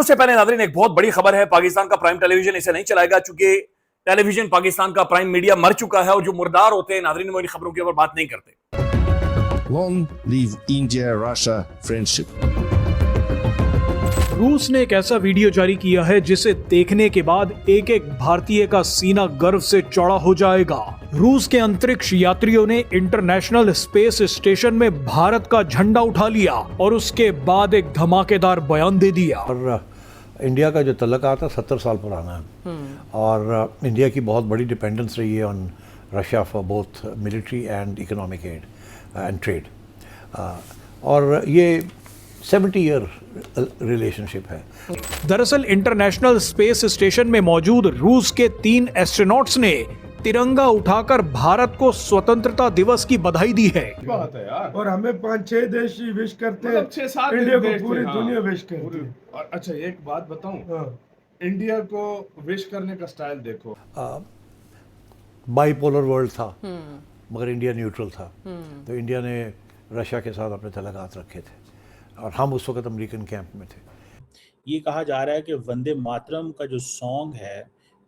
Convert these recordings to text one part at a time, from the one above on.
उससे पहले नाज़रीन एक बहुत बड़ी खबर है, पाकिस्तान का प्राइम टेलीविजन इसे नहीं चलाएगा चूंकि टेलीविजन पाकिस्तान का प्राइम मीडिया मर चुका है और जो मुर्दार होते हैं नाज़रीन वो इन खबरों के ऊपर बात नहीं करते। Long live India-Russia friendship. रूस ने एक ऐसा वीडियो जारी किया है जिसे देखने के बाद एक एक भारतीय का सीना गर्व से चौड़ा हो जाएगा। रूस के अंतरिक्ष यात्रियों ने इंटरनेशनल स्पेस स्टेशन में भारत का झंडा उठा लिया और उसके बाद एक धमाकेदार बयान दे दिया। और इंडिया का जो तल्लुकात है 70 साल पुराना है और इंडिया की बहुत बड़ी डिपेंडेंस रही है on Russia for both military and economic aid and trade, और ये 70 ईयर रिलेशनशिप है। दरअसल इंटरनेशनल स्पेस स्टेशन में मौजूद रूस के 3 एस्ट्रोनॉट्स ने तिरंगा उठाकर भारत को स्वतंत्रता दिवस की बधाई दी है। बात है यार। और हमें 5-6 देश ही विश करते हैं, मतलब 6-7 इंडिया को देश पूरी थे, दुनिया विश करती है। और अच्छा एक बात बताऊं, हाँ। इंडिया को विश करने का स्टाइल देखो। बाईपोलर वर्ल्ड था मगर इंडिया न्यूट्रल था, तो इंडिया ने रशिया के साथ अपने तल्लुकात रखे थे और हम उस वक्त अमेरिकन कैंप में थे। ये कहा जा रहा है कि वंदे मातरम का जो सॉन्ग है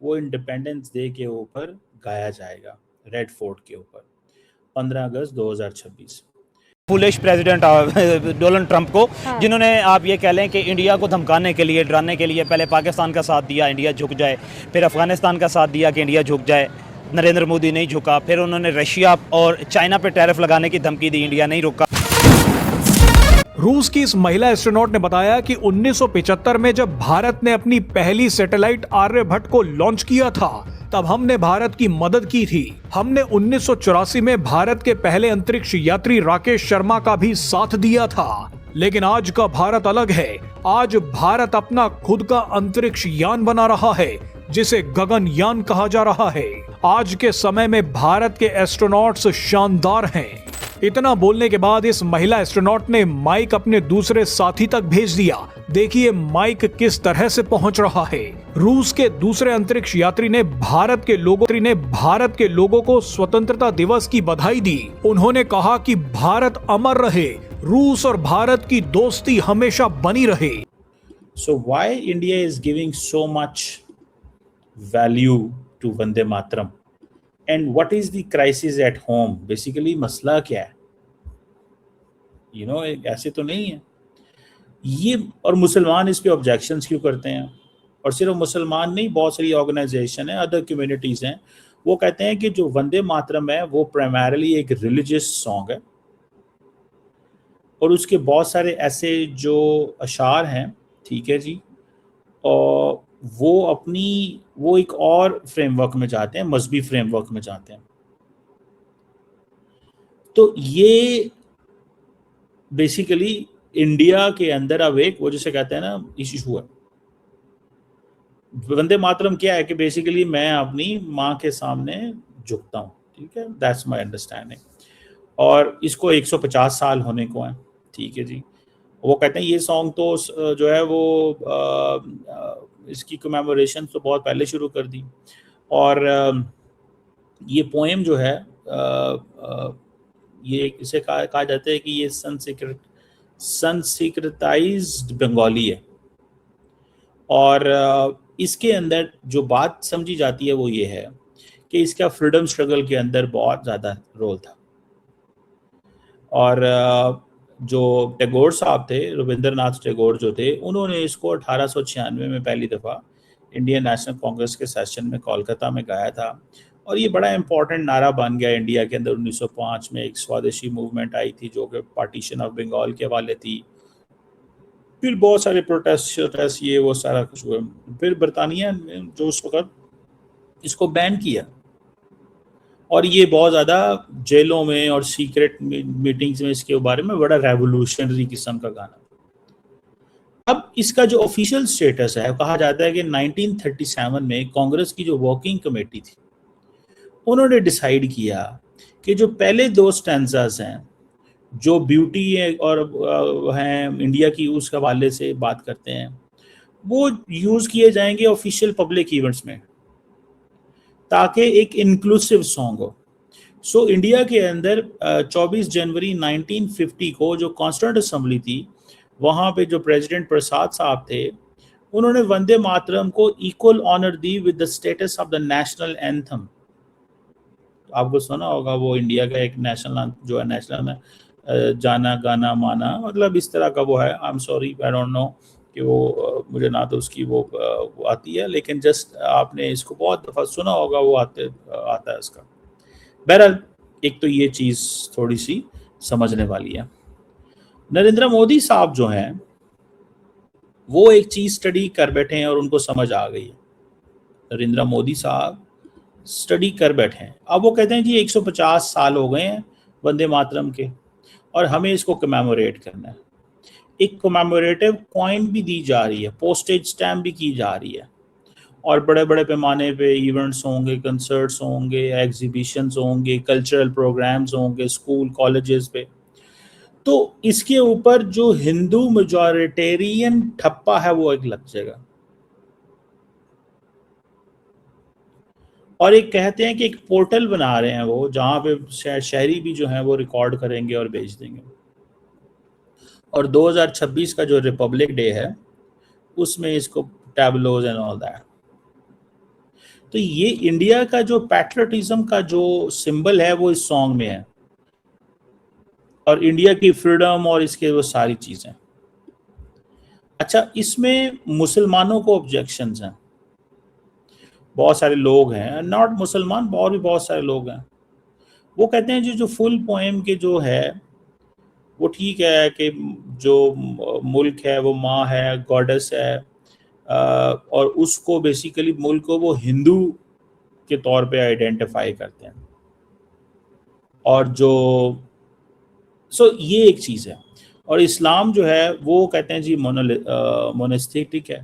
वो इंडिपेंडेंस डे के ऊपर गाया जाएगा, रेड फोर्ट के ऊपर 15 अगस्त 2026। फुलिश प्रेसिडेंट डोनाल्ड ट्रंप को, जिन्होंने आप ये कह लें कि इंडिया को धमकाने के लिए, डराने के लिए पहले पाकिस्तान का साथ दिया इंडिया झुक जाए, फिर अफगानिस्तान का साथ दिया कि इंडिया झुक जाए, नरेंद्र मोदी नहीं झुका, फिर उन्होंने रशिया और चाइना पे टैरिफ लगाने की धमकी दी, इंडिया नहीं रुका। रूस की इस महिला एस्ट्रोनॉट ने बताया कि 1975 में जब भारत ने अपनी पहली सैटेलाइट आर्यभट्ट को लॉन्च किया था तब हमने भारत की मदद की थी। हमने 1984 में भारत के पहले अंतरिक्ष यात्री राकेश शर्मा का भी साथ दिया था। लेकिन आज का भारत अलग है। आज भारत अपना खुद का अंतरिक्ष यान बना रहा है जिसे गगनयान कहा जा रहा है। आज के समय में भारत के एस्ट्रोनॉट्स शानदार हैं। इतना बोलने के बाद इस महिला एस्ट्रोनॉट ने माइक अपने दूसरे साथी तक भेज दिया। देखिए माइक किस तरह से पहुंच रहा है। रूस के दूसरे अंतरिक्ष यात्री ने भारत के लोगों को स्वतंत्रता दिवस की बधाई दी। उन्होंने कहा कि भारत अमर रहे, रूस और भारत की दोस्ती हमेशा बनी रहे। So why India is giving so much value to Vande Mataram? And what is the crisis at home? Basically मसला क्या है? ऐसे तो नहीं है ये। और मुसलमान इस पे ऑब्जेक्शंस क्यों करते हैं? और सिर्फ मुसलमान नहीं, बहुत सारी ऑर्गेनाइजेशन है, अदर कम्युनिटीज हैं, वो कहते हैं कि जो वंदे मातरम है वो प्राइमरली एक रिलीजियस सॉन्ग है और उसके बहुत सारे ऐसे जो अशार हैं, ठीक है जी, और वो एक और फ्रेमवर्क में जाते हैं, मजहबी फ्रेमवर्क में जाते हैं। तो ये बेसिकली इंडिया के अंदर अब एक वो जिसे कहते हैं ना इशू है। वंदे मातरम क्या है कि बेसिकली मैं अपनी माँ के सामने झुकता हूँ, ठीक है, दैट्स माय अंडरस्टैंडिंग। और इसको 150 साल होने को है, ठीक है जी। वो कहते हैं ये सॉन्ग तो जो है वो इसकी कमेमोरेशन तो बहुत पहले शुरू कर दी। और ये पोएम जो है ये इसे कहा जाता है कि ये संस्कृताइज्ड बंगाली है। और इसके अंदर जो बात समझी जाती है वो ये है कि इसका फ्रीडम स्ट्रगल के अंदर बहुत ज़्यादा रोल था। और जो टैगोर साहब थे, रविंद्रनाथ टैगोर जो थे, उन्होंने इसको 1896 में पहली दफ़ा इंडियन नेशनल कांग्रेस के सेशन में कोलकाता में गाया था। और ये बड़ा इंपॉर्टेंट नारा बन गया इंडिया के अंदर। 1905 में एक स्वदेशी मूवमेंट आई थी जो कि पार्टीशन ऑफ बंगाल के हवाले थी। फिर बहुत सारे प्रोटेस्ट ये वो सारा कुछ हुआ। फिर बरतानिया ने जो उस वक्त इसको बैन किया और ये बहुत ज़्यादा जेलों में और सीक्रेट मीटिंग्स में इसके बारे में बड़ा रेवोल्यूशनरी किस्म का गाना। अब इसका जो ऑफिशियल स्टेटस है, कहा जाता है कि 1937 में कांग्रेस की जो वर्किंग कमेटी थी उन्होंने डिसाइड किया कि जो पहले 2 स्टैंजास हैं जो ब्यूटी है और हैं इंडिया की उस हवाले से बात करते हैं, वो यूज़ किए जाएंगे ऑफिशियल पब्लिक इवेंट्स में ताकि एक इंक्लूसिव सॉन्ग हो। सो इंडिया के अंदर 24 जनवरी 1950 को जो कॉन्स्टिट्यूंट असेंबली थी, वहाँ पे जो प्रेसिडेंट प्रसाद साहब थे, उन्होंने वंदे मातरम को इक्वल ऑनर दी with the status of the national anthem. आपको सुना होगा वो इंडिया का एक नेशनल जो है, नेशनल में जाना गाना माना, मतलब इस तरह का वो है। I am sorry, I don't know कि वो मुझे ना तो उसकी वो आती है, लेकिन जस्ट आपने इसको बहुत दफ़ा सुना होगा, वो आता है इसका। बहरहाल एक तो ये चीज़ थोड़ी सी समझने वाली है। नरेंद्र मोदी साहब जो हैं वो एक चीज़ स्टडी कर बैठे हैं और उनको समझ आ गई है। नरेंद्र मोदी साहब स्टडी कर बैठे हैं। अब वो कहते हैं जी 150 साल हो गए हैं वंदे मातरम के और हमें इसको कमेमोरेट करना है। एक कमेमोरेटिव कॉइन भी दी जा रही है, पोस्टेज स्टैम्प भी की जा रही है, और बड़े बड़े पैमाने पे इवेंट्स होंगे, कंसर्ट्स होंगे, एग्जीबिशंस होंगे, कल्चरल प्रोग्राम्स होंगे स्कूल कॉलेजेस पे। तो इसके ऊपर जो हिंदू मेजॉरिटेरियन ठप्पा है वो एक लग जाएगा। और एक कहते हैं कि एक पोर्टल बना रहे हैं वो, जहाँ पे शहरी भी जो हैं वो रिकॉर्ड करेंगे और भेज देंगे। और 2026 का जो रिपब्लिक डे है उसमें इसको टैबलोज एंड ऑल दैट। तो ये इंडिया का जो पैट्रियटिज्म का जो सिंबल है वो इस सॉन्ग में है, और इंडिया की फ्रीडम और इसके वो सारी चीजें। अच्छा, इसमें मुसलमानों को ऑब्जेक्शंस हैं, बहुत सारे लोग हैं, नॉट मुसलमान और भी बहुत सारे लोग हैं। वो कहते हैं जो फुल पोएम के जो है वो ठीक है कि जो मुल्क है वो माँ है, गॉडेस है, और उसको बेसिकली मुल्क को वो हिंदू के तौर पे आइडेंटिफाई करते हैं। और जो ये एक चीज़ है। और इस्लाम जो है वो कहते हैं जी मोनेस्टिक है।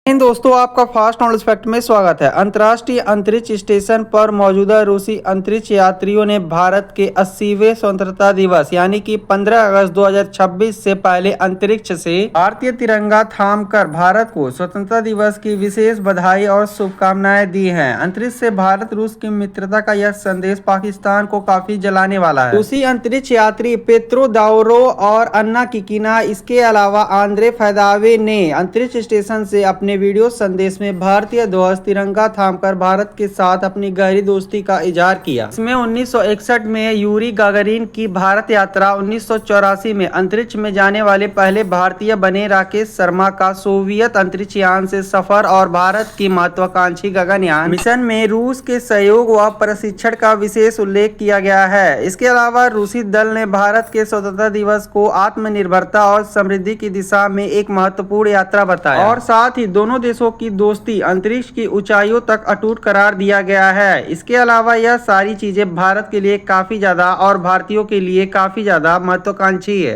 इन दोस्तों, आपका फास्ट नॉलेज फैक्ट में स्वागत है। अंतर्राष्ट्रीय अंतरिक्ष स्टेशन पर मौजूदा रूसी अंतरिक्ष यात्रियों ने भारत के 80वें स्वतंत्रता दिवस यानी कि 15 अगस्त 2026 से पहले अंतरिक्ष से भारतीय तिरंगा थामकर भारत को स्वतंत्रता दिवस की विशेष बधाई और शुभकामनाएं दी हैं। अंतरिक्ष से भारत रूस की मित्रता का यह संदेश पाकिस्तान को काफी जलाने वाला है। रूसी अंतरिक्ष यात्री पेत्रो दाउरो और अन्ना किकीना, इसके अलावा आंद्रे फैदावे ने अंतरिक्ष स्टेशन से अपने वीडियो संदेश में भारतीय ध्वज तिरंगा थामकर भारत के साथ अपनी गहरी दोस्ती का इजहार किया। इसमें 1961 में यूरी गागारिन की भारत यात्रा, 1984 में अंतरिक्ष में जाने वाले पहले भारतीय बने राकेश शर्मा का सोवियत अंतरिक्ष यान से सफर और भारत की महत्वाकांक्षी गगनयान मिशन में रूस के सहयोग व प्रशिक्षण का विशेष उल्लेख किया गया है। इसके अलावा रूसी दल ने भारत के स्वतंत्रता दिवस को आत्मनिर्भरता और समृद्धि की दिशा में एक महत्वपूर्ण यात्रा बताया, और साथ ही दोनों देशों की दोस्ती अंतरिक्ष की ऊंचाइयों तक अटूट करार दिया गया है। इसके अलावा यह सारी चीजें भारत के लिए काफी ज्यादा और भारतीयों के लिए काफी ज्यादा महत्वाकांक्षी है।